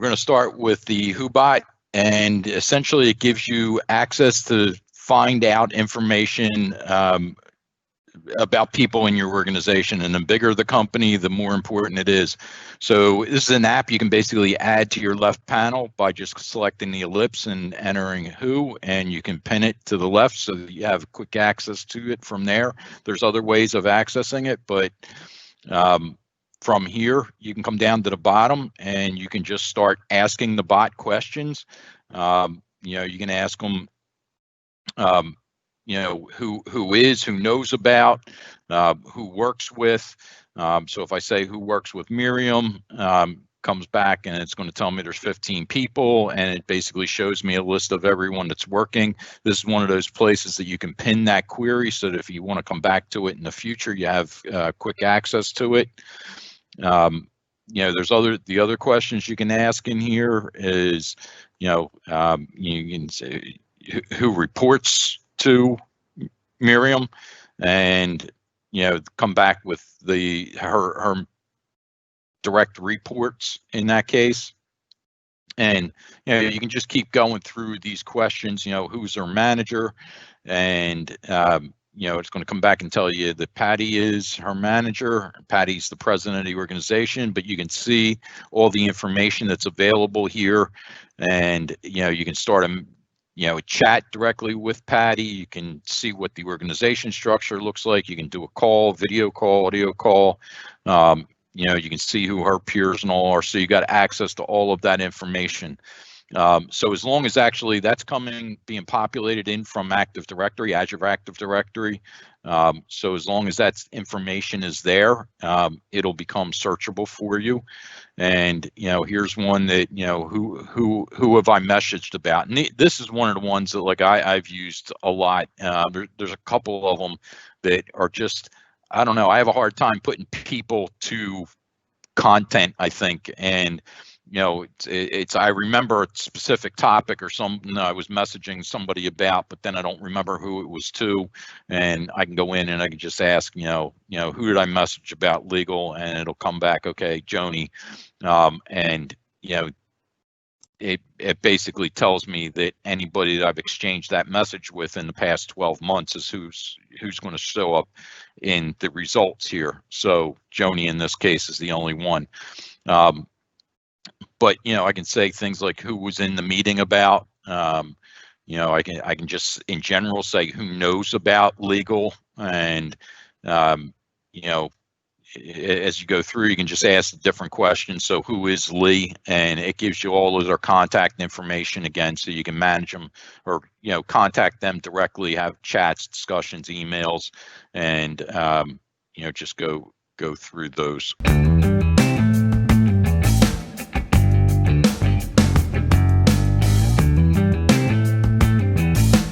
We're going to start with the WhoBot, and essentially it gives you access to find out information about people in your organization, and the bigger the company, the more important it is. So this is an app you can basically add to your left panel by just selecting the ellipse and entering who, and you can pin it to the left so that you have quick access to it from there. There's other ways of accessing it, but from here, you can come down to the bottom and you can just start asking the bot questions. You can ask them, who knows about, who works with. So if I say who works with Miriam, comes back and it's going to tell me there's 15 people, and it basically shows me a list of everyone that's working. This is one of those places that you can pin that query so that if you want to come back to it in the future, you have quick access to it. There's the other questions you can ask in here is, you can say who reports to Miriam, and come back with her direct reports in that case. And you can just keep going through these questions. Who's her manager, and it's going to come back and tell you that Patty is her manager. Patty's the president of the organization, but you can see all the information that's available here, and you can start a chat directly with Patty. You can see what the organization structure looks like. You can do a call, video call, audio call. You can see who her peers and all are. So you got access to all of that information. So as long as actually that's being populated in from Active Directory, Azure Active Directory. So as long as that information is there, it'll become searchable for you. And here's one that who have I messaged about? And this is one of the ones that I've used a lot. There's a couple of them that are just, I don't know. I have a hard time putting people to content, I think, and I remember a specific topic or something I was messaging somebody about, but then I don't remember who it was to, and I can go in and I can just ask, who did I message about legal, and it'll come back, okay, Joni, and it basically tells me that anybody that I've exchanged that message with in the past 12 months is who's going to show up in the results here. So Joni in this case is the only one. But I can say things like who was in the meeting about. I can just in general say who knows about legal, and as you go through, you can just ask different questions. So who is Lee? And it gives you all of their contact information again, so you can manage them or contact them directly, have chats, discussions, emails, and just go through those.